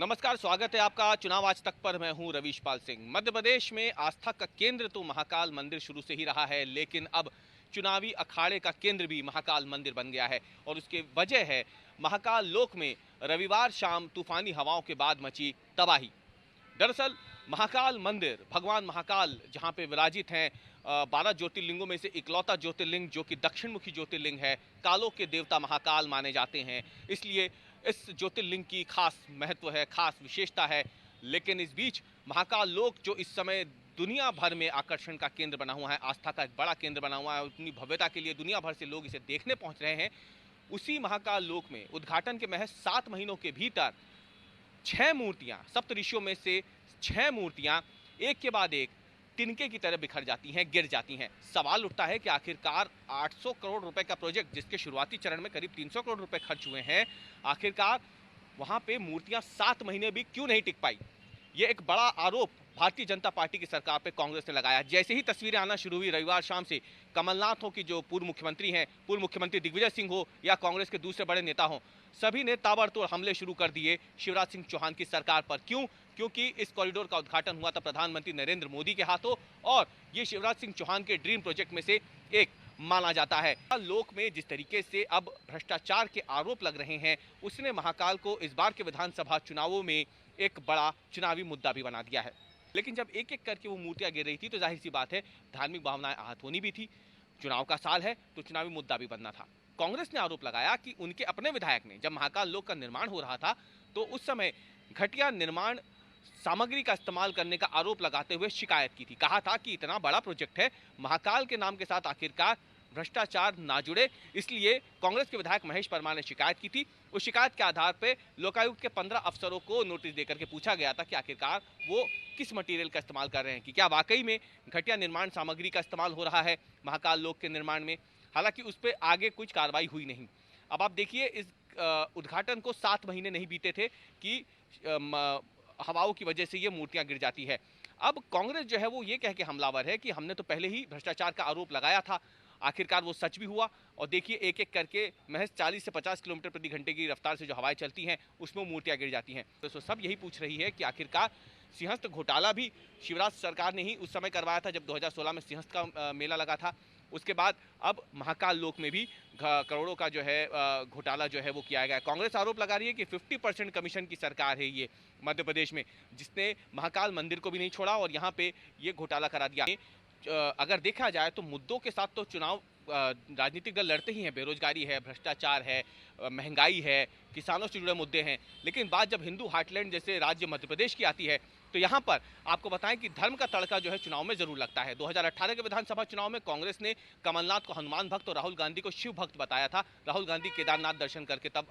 नमस्कार, स्वागत है आपका चुनाव आज तक पर। मैं हूं रवीश पाल सिंह। मध्य प्रदेश में आस्था का केंद्र तो महाकाल मंदिर शुरू से ही रहा है, लेकिन अब चुनावी अखाड़े का केंद्र भी महाकाल मंदिर बन गया है। और उसकी वजह है महाकाल लोक में रविवार शाम तूफानी हवाओं के बाद मची तबाही। दरअसल महाकाल मंदिर, भगवान महाकाल जहां पे विराजित हैं, 12 ज्योतिर्लिंगों में से इकलौता ज्योतिर्लिंग जो कि दक्षिणमुखी ज्योतिर्लिंग है, कालों के देवता महाकाल माने जाते हैं, इसलिए इस ज्योतिर्लिंग की खास महत्व है, खास विशेषता है। लेकिन इस बीच महाकाल लोक जो इस समय दुनिया भर में आकर्षण का केंद्र बना हुआ है, आस्था का एक बड़ा केंद्र बना हुआ है, अपनी भव्यता के लिए दुनिया भर से लोग इसे देखने पहुंच रहे हैं। उसी महाकाल लोक में उद्घाटन के महज 7 महीनों के भीतर 6 मूर्तियां, सप्तऋषियों में से 6 मूर्तियां एक के बाद एक तिनके की तरह बिखर जाती हैं, गिर जाती हैं। सवाल उठता है कि आखिरकार 800 करोड़ रुपए का प्रोजेक्ट, जिसके शुरुआती चरण में करीब 300 करोड़ रुपए खर्च हुए हैं, आखिरकार वहां पे मूर्तियां 7 महीने भी क्यों नहीं टिक पाई? ये एक बड़ा आरोप भारतीय जनता पार्टी की सरकार पे कांग्रेस ने लगाया। जैसे ही तस्वीरें आना शुरू हुई रविवार शाम से, कमलनाथ हो कि जो पूर्व मुख्यमंत्री हैं, पूर्व मुख्यमंत्री दिग्विजय सिंह हो या कांग्रेस के दूसरे बड़े नेता हो, सभी ने ताबड़तोड़ हमले शुरू कर दिए शिवराज सिंह चौहान की सरकार पर। क्यों? क्योंकि इस कॉरिडोर का उद्घाटन हुआ था प्रधानमंत्री नरेंद्र मोदी के हाथों और ये शिवराज सिंह चौहान के ड्रीम प्रोजेक्ट में से एक माना जाता है। लोक में जिस तरीके से अब भ्रष्टाचार के आरोप लग रहे हैं, उसने महाकाल को इस बार के विधानसभा चुनावों में एक बड़ा चुनावी मुद्दा भी बना दिया है। लेकिन जब एक एक करके वो मूर्तियां गिर रही थी तो जाहिर सी बात है धार्मिक भावनाएं आहत होनी भी थी। चुनाव का साल है तो चुनावी मुद्दा भी बनना था। कांग्रेस ने आरोप लगाया कि उनके अपने विधायक ने, जब महाकाल लोक का निर्माण हो रहा था तो उस समय घटिया निर्माण सामग्री का इस्तेमाल करने का आरोप लगाते हुए शिकायत की थी। कहा था कि इतना बड़ा प्रोजेक्ट है, महाकाल के नाम के साथ आखिरकार भ्रष्टाचार ना जुड़े, इसलिए कांग्रेस के विधायक महेश परमार ने शिकायत की थी। उस शिकायत के आधार पर लोकायुक्त के 15 अफसरों को नोटिस देकर के पूछा गया था कि आखिरकार वो किस मटेरियल का इस्तेमाल कर रहे हैं, कि क्या वाकई में घटिया निर्माण सामग्री का इस्तेमाल हो रहा है महाकाल लोक के निर्माण में। हालांकि उस पर आगे कुछ कार्रवाई हुई नहीं। अब आप देखिए, इस उद्घाटन को 7 महीने नहीं बीते थे कि हवाओं की वजह से ये मूर्तियां गिर जाती है। अब कांग्रेस जो है वो ये कह के हमलावर है कि हमने तो पहले ही भ्रष्टाचार का आरोप लगाया था, आखिरकार वो सच भी हुआ। और देखिए, एक एक करके महज 40 से 50 किलोमीटर प्रति घंटे की रफ्तार से जो हवाएं चलती हैं उसमें मूर्तियां गिर जाती हैं। तो सब यही पूछ रही है कि आखिरकार सिंहस्थ घोटाला भी शिवराज सरकार ने ही उस समय करवाया था जब 2016 में सिंहस्थ का मेला लगा था। उसके बाद अब महाकाल लोक में भी करोड़ों का जो है घोटाला जो है वो किया गया। कांग्रेस आरोप लगा रही है कि 50% कमीशन की सरकार है ये मध्य प्रदेश में, जिसने महाकाल मंदिर को भी नहीं छोड़ा और यहाँ पे ये घोटाला करा दिया। अगर देखा जाए तो मुद्दों के साथ तो चुनाव राजनीतिक दल लड़ते ही हैं। बेरोजगारी है, भ्रष्टाचार है, महंगाई है, किसानों से जुड़े मुद्दे हैं। लेकिन बात जब हिंदू हार्टलैंड जैसे राज्य मध्य प्रदेश की आती है तो यहाँ पर आपको बताएं कि धर्म का तड़का जो है चुनाव में जरूर लगता है। 2018 के विधानसभा चुनाव में कांग्रेस ने कमलनाथ को हनुमान भक्त और राहुल गांधी को शिव भक्त बताया था। राहुल गांधी केदारनाथ दर्शन करके तब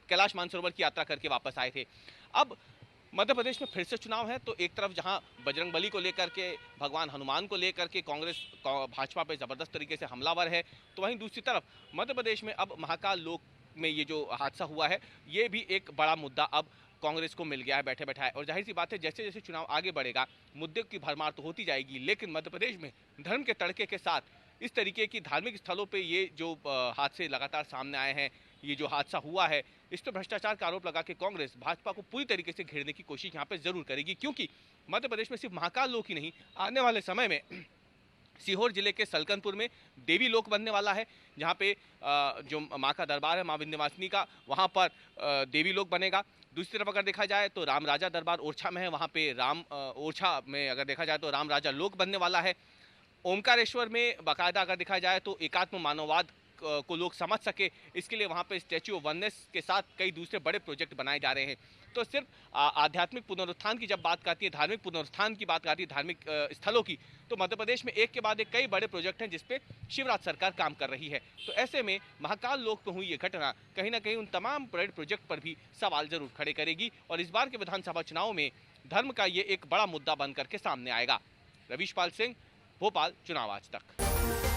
कैलाश मानसरोवर की यात्रा करके वापस आए थे। अब मध्य प्रदेश में फिर से चुनाव है तो एक तरफ जहां बजरंगबली को लेकर के, भगवान हनुमान को लेकर के कांग्रेस भाजपा पे जबरदस्त तरीके से हमलावर है, तो वहीं दूसरी तरफ मध्य प्रदेश में अब महाकाल लोक में ये जो हादसा हुआ है ये भी एक बड़ा मुद्दा अब कांग्रेस को मिल गया है बैठे बैठाए। और जाहिर सी बात है जैसे जैसे चुनाव आगे बढ़ेगा मुद्दे की भरमार तो होती जाएगी, लेकिन मध्य प्रदेश में धर्म के तड़के के साथ इस तरीके की धार्मिक स्थलों पे ये जो हादसे लगातार सामने आए हैं, ये जो हादसा हुआ है, इस पर भ्रष्टाचार का आरोप लगा के कांग्रेस भाजपा को पूरी तरीके से घेरने की कोशिश यहाँ पे जरूर करेगी। क्योंकि मध्य प्रदेश में सिर्फ महाकाल लोक ही नहीं, आने वाले समय में सीहोर जिले के सलकनपुर में देवी लोक बनने वाला है, जहाँ पे जो माँ का दरबार है, माँ विंध्यवासिनी का, वहाँ पर देवी लोक बनेगा। दूसरी तरफ अगर देखा जाए तो राम राजा दरबार ओरछा में है, वहाँ पे ओरछा में अगर देखा जाए तो राम राजा लोक बनने वाला है। ओमकारेश्वर में बाकायदा अगर देखा जाए तो एकात्म मानववाद को लोग समझ सके, इसके लिए वहाँ पे स्टैच्यू ऑफ वननेस के साथ कई दूसरे बड़े प्रोजेक्ट बनाए जा रहे हैं। तो सिर्फ आध्यात्मिक पुनरुत्थान की जब बात आती है, धार्मिक पुनरुत्थान की बात आती है, धार्मिक स्थलों की, तो मध्य प्रदेश में एक के बाद एक कई बड़े प्रोजेक्ट हैं जिसपे शिवराज सरकार काम कर रही है। तो ऐसे में महाकाल लोक में हुई ये घटना कहीं ना कहीं उन तमाम बड़े प्रोजेक्ट पर भी सवाल जरूर खड़े करेगी और इस बार के विधानसभा चुनाव में धर्म का ये एक बड़ा मुद्दा बन करके सामने आएगा। रवीश पाल सिंह, भोपाल, चुनाव आज तक।